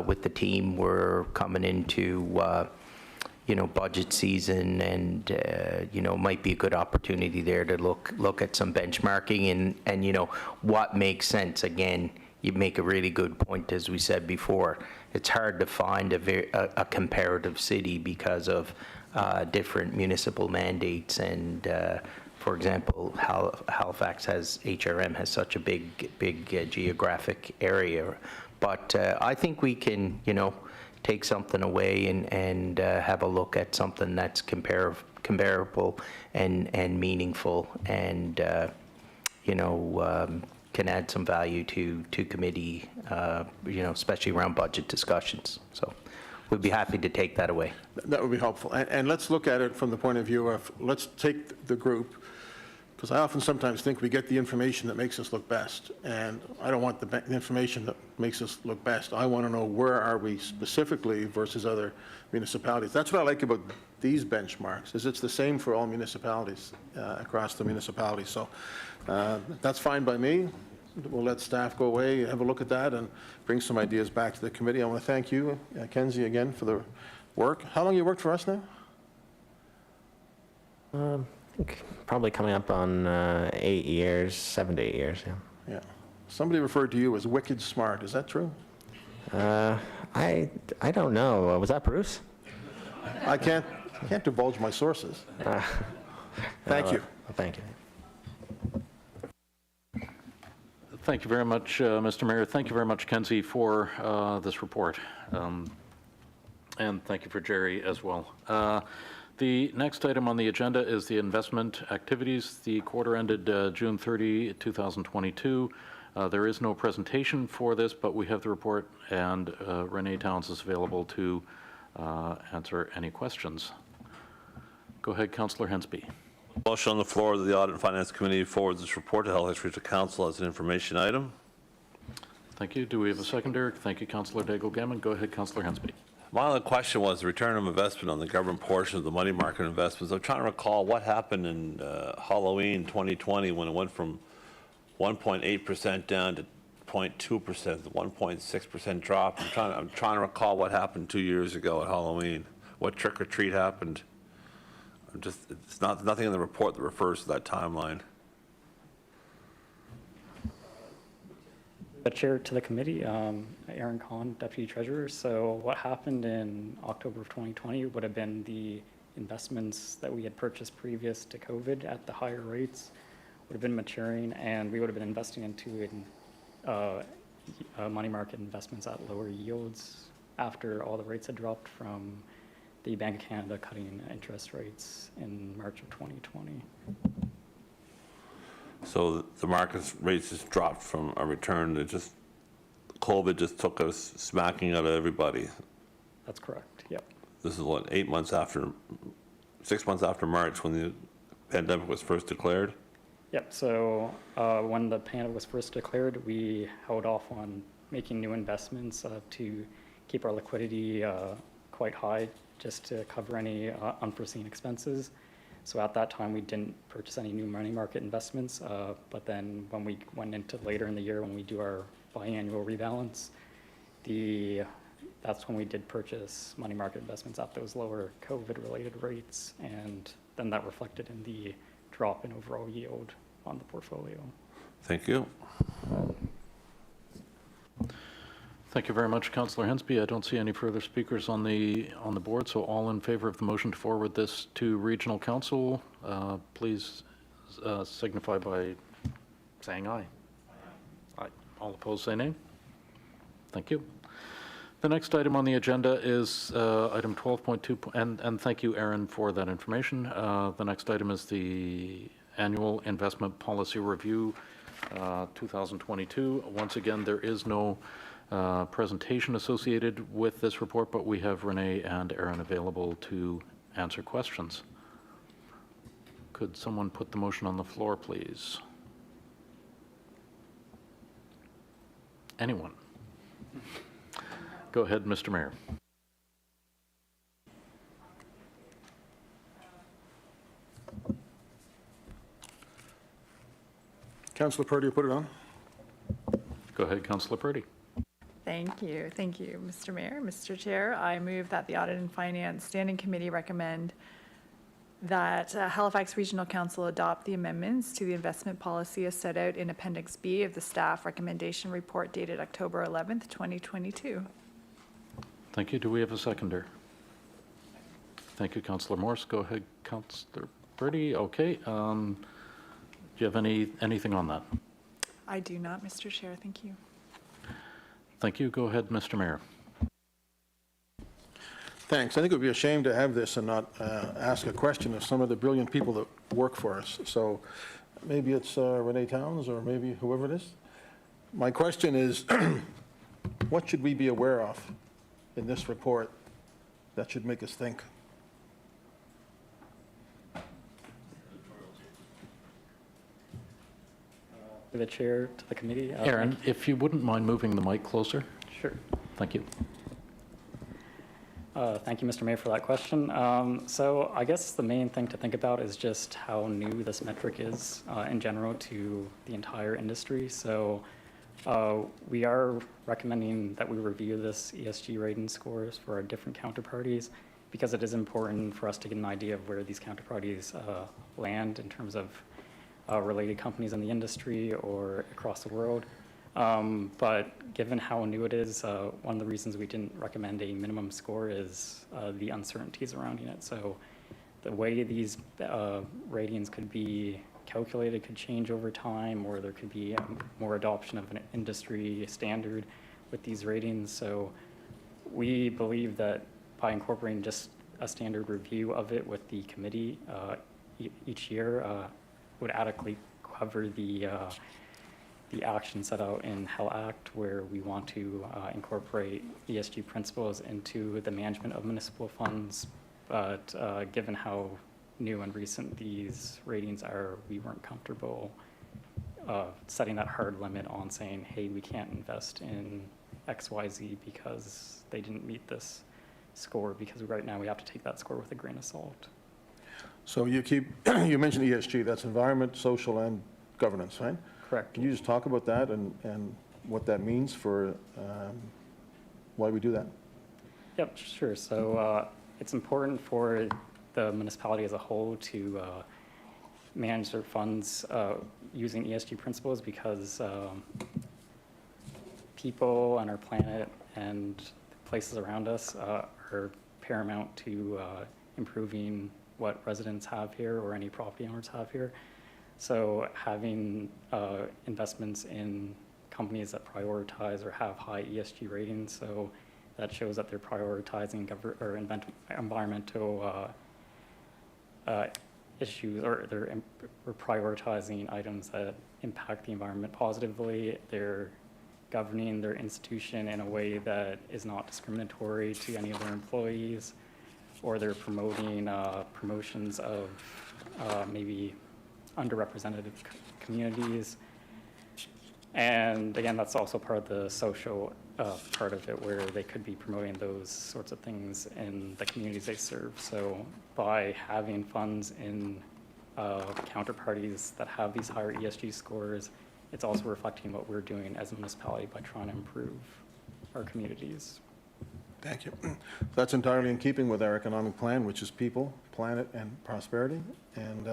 with the team. We're coming into, budget season, and, might be a good opportunity there to look at some benchmarking and what makes sense. Again, you make a really good point, as we said before. It's hard to find a comparative city because of different municipal mandates, and for example, Halifax HRM has such a big geographic area. But I think we can, take something away and have a look at something that's comparable and meaningful, and can add some value to committee, especially around budget discussions. So we'd be happy to take that away. That would be helpful. And let's look at it from the point of view of, let's take the group, because I often sometimes think we get the information that makes us look best, and I don't want the information that makes us look best. I want to know where are we specifically versus other municipalities. That's what I like about these benchmarks, is it's the same for all municipalities, across the municipalities. So that's fine by me. We'll let staff go away, have a look at that, and bring some ideas back to the committee. I want to thank you, Kenzie, again for the work. How long you worked for us now? I think probably coming up on 8 years, 7 to 8 years, yeah. Yeah. Somebody referred to you as wicked smart. Is that true? I don't know. Was that Bruce? I can't divulge my sources. Thank you. Thank you. Thank you very much, Mr. Mayor. Thank you very much, Kenzie, for this report. And thank you for Jerry as well. The next item on the agenda is the investment activities. The quarter ended June 30, 2022. There is no presentation for this, but we have the report, and Renee Towns is available to answer any questions. Go ahead, Councillor Hensby. Motion on the floor that the Audit and Finance Committee forwards this report to Halifax Regional Council as an information item. Thank you. Do we have a seconder? Thank you, Councillor Daigle-Gammon. Go ahead, Councillor Hensby. My other question was the return of investment on the government portion of the money market investments. I'm trying to recall what happened in Halloween 2020 when it went from 1.8% down to 0.2%, the 1.6% drop. I'm trying to recall what happened 2 years ago at Halloween. What trick or treat happened? It's nothing in the report that refers to that timeline. The chair to the committee, Aaron Kahn, Deputy Treasurer. So what happened in October of 2020 would have been the investments that we had purchased previous to COVID at the higher rates would have been maturing, and we would have been investing into money market investments at lower yields after all the rates had dropped from the Bank of Canada cutting interest rates in March of 2020. So the market rates just dropped from a return. COVID just took us smacking out of everybody. That's correct, yep. This is what, 6 months after March when the pandemic was first declared? Yep, so when the pandemic was first declared, we held off on making new investments to keep our liquidity quite high, just to cover any unforeseen expenses. So at that time, we didn't purchase any new money market investments, but then when we went into later in the year, when we do our biannual rebalance, that's when we did purchase money market investments at those lower COVID-related rates, and then that reflected in the drop in overall yield on the portfolio. Thank you. Thank you very much, Councillor Hensby. I don't see any further speakers on the board, so all in favor of the motion to forward this to Regional Council, please signify by saying aye. Aye. All opposed, say nay. Thank you. The next item on the agenda is item 12.2, and thank you, Aaron, for that information. The next item is the Annual Investment Policy Review 2022. Once again, there is no presentation associated with this report, but we have Renee and Aaron available to answer questions. Could someone put the motion on the floor, please? Anyone? Go ahead, Mr. Mayor. Councillor Purdy, put it on. Go ahead, Councillor Purdy. Thank you, Mr. Mayor. Mr. Chair, I move that the Audit and Finance Standing Committee recommend that Halifax Regional Council adopt the amendments to the investment policy as set out in Appendix B of the staff recommendation report dated October 11th, 2022. Thank you. Do we have a seconder? Thank you, Councillor Morse. Go ahead, Councillor Purdy. Okay. Do you have anything on that? I do not, Mr. Chair. Thank you. Thank you. Go ahead, Mr. Mayor. Thanks. I think it would be a shame to have this and not ask a question of some of the brilliant people that work for us. So maybe it's Renee Towns or maybe whoever it is. My question is, what should we be aware of in this report that should make us think? To the chair, to the committee. Aaron, if you wouldn't mind moving the mic closer. Sure. Thank you. Thank you, Mr. Mayor, for that question. So I guess the main thing to think about is just how new this metric is in general to the entire industry. So we are recommending that we review this ESG rating scores for our different counterparties because it is important for us to get an idea of where these counterparties land in terms of related companies in the industry or across the world. But given how new it is, one of the reasons we didn't recommend a minimum score is the uncertainties surrounding it. So the way these ratings could be calculated could change over time, or there could be more adoption of an industry standard with these ratings. So we believe that by incorporating just a standard review of it with the committee each year would adequately cover the action set out in HEL Act, where we want to incorporate ESG principles into the management of municipal funds. But given how new and recent these ratings are, we weren't comfortable setting that hard limit on saying, hey, we can't invest in XYZ because they didn't meet this score, because right now we have to take that score with a grain of salt. So you mentioned ESG, that's environment, social, and governance, right? Correct. Can you just talk about that and what that means for why we do that? Yep, sure. So it's important for the municipality as a whole to manage their funds using ESG principles because people on our planet and places around us are paramount to improving what residents have here or any property owners have here. So having investments in companies that prioritize or have high ESG ratings, so that shows that they're prioritizing environmental issues, or they're prioritizing items that impact the environment positively. They're governing their institution in a way that is not discriminatory to any of their employees, or they're promoting promotions of maybe underrepresented communities. And again, that's also part of the social part of it, where they could be promoting those sorts of things in the communities they serve. So by having funds in counterparties that have these higher ESG scores, it's also reflecting what we're doing as a municipality by trying to improve our communities. Thank you. That's entirely in keeping with our economic plan, which is people, planet, and prosperity. And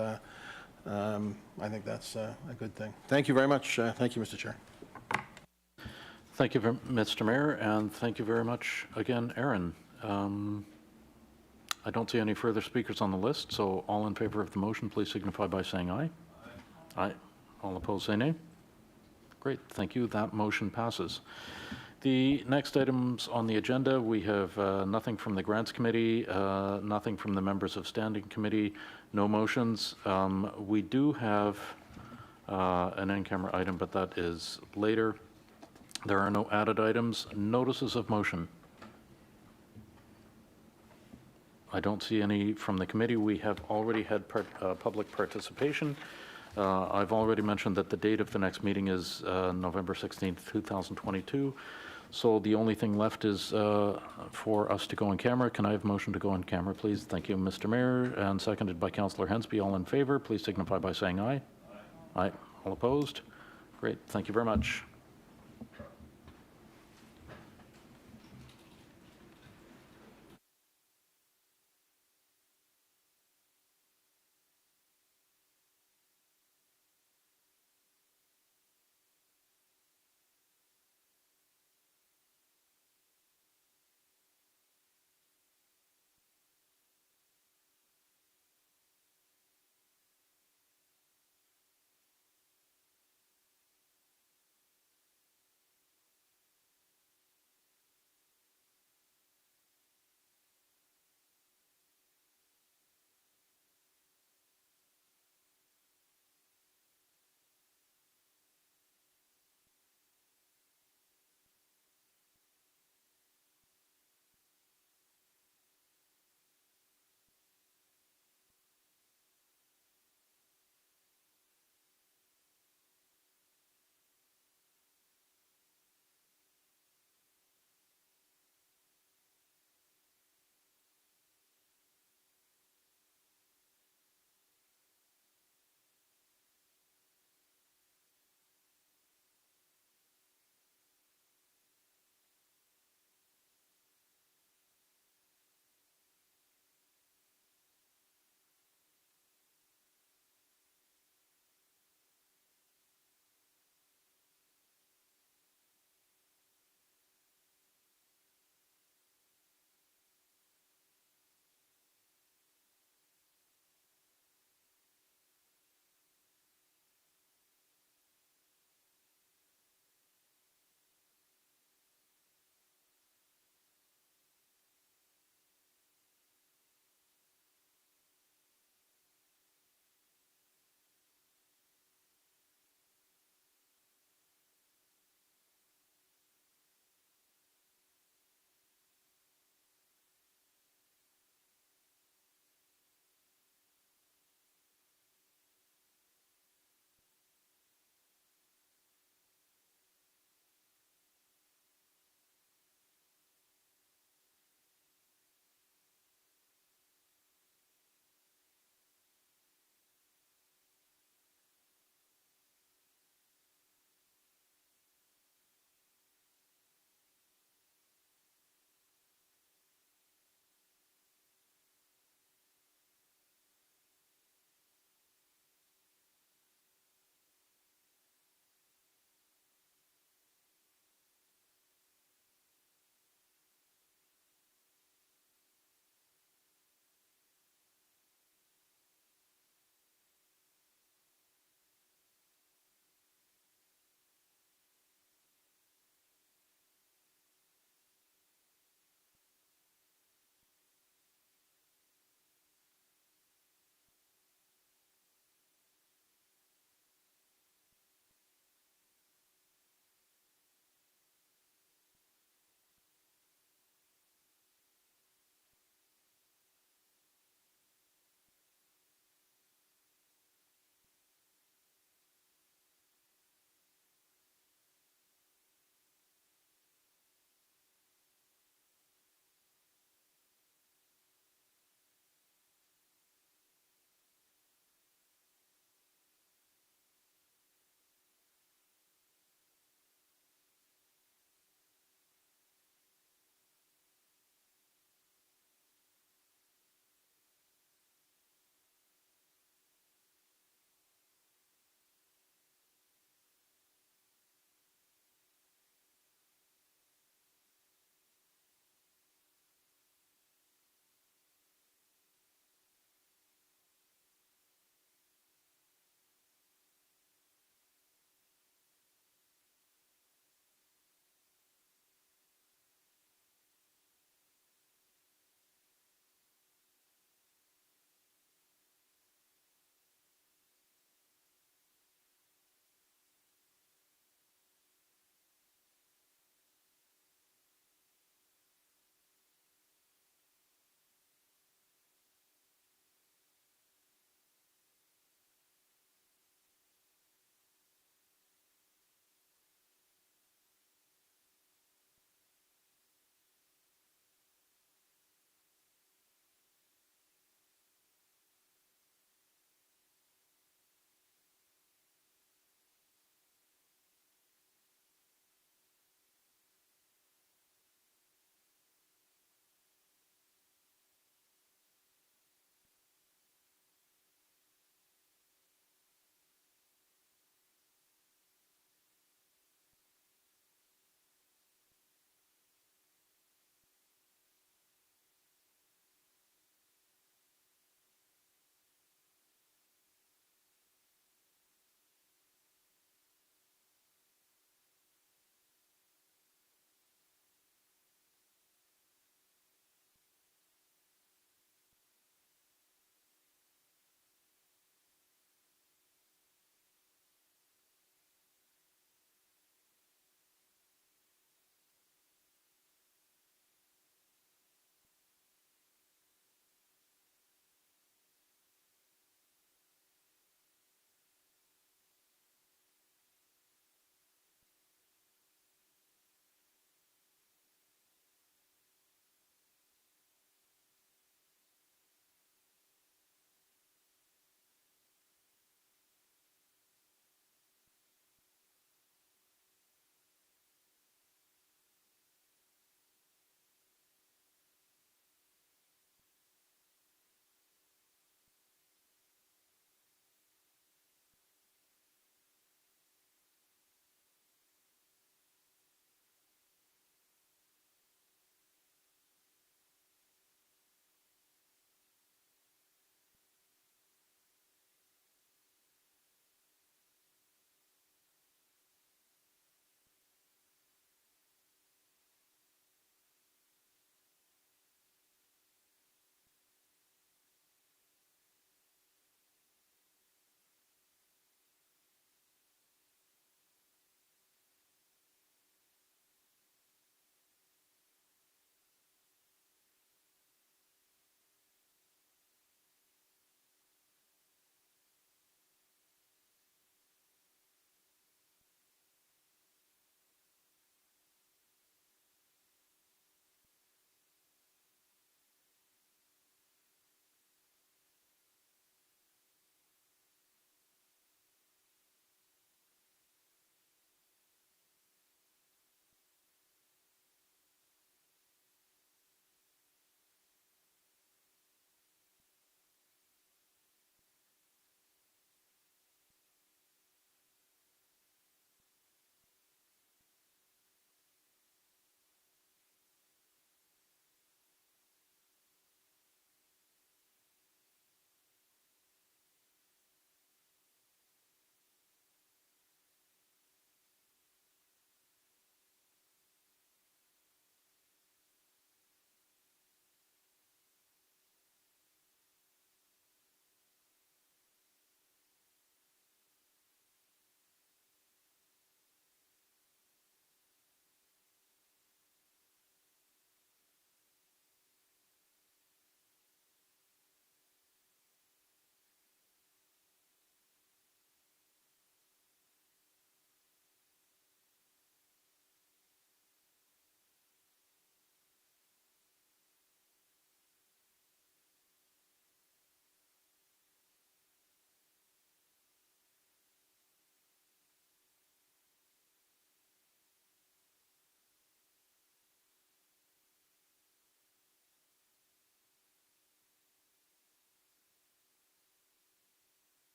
I think that's a good thing. Thank you very much. Thank you, Mr. Chair. Thank you, Mr. Mayor, and thank you very much again, Aaron. I don't see any further speakers on the list, so all in favor of the motion, please signify by saying aye. Aye. All opposed, say nay. Great, thank you. That motion passes. The next items on the agenda, we have nothing from the Grants Committee, nothing from the members of Standing Committee, no motions. We do have an in-camera item, but that is later. There are no added items. Notices of motion. I don't see any from the committee. We have already had public participation. I've already mentioned that the date of the next meeting is November 16th, 2022. So the only thing left is for us to go on camera. Can I have a motion to go on camera, please? Thank you, Mr. Mayor, and seconded by Councillor Hensby. All in favor, please signify by saying aye. Aye. All opposed? Great, thank you very much.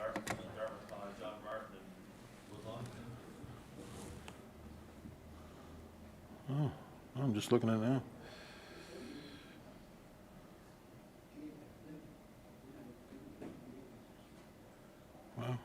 John Martin and Oh, I'm just looking at it now. Wow.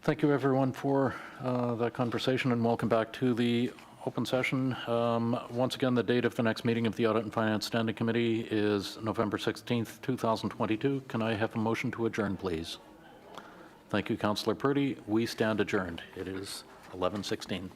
Thank you, everyone, for that conversation, and welcome back to the open session. Once again, the date of the next meeting of the Audit and Finance Standing Committee is November 16th, 2022. Can I have a motion to adjourn, please? Thank you, Councillor Purdy. We stand adjourned. It is 11:16.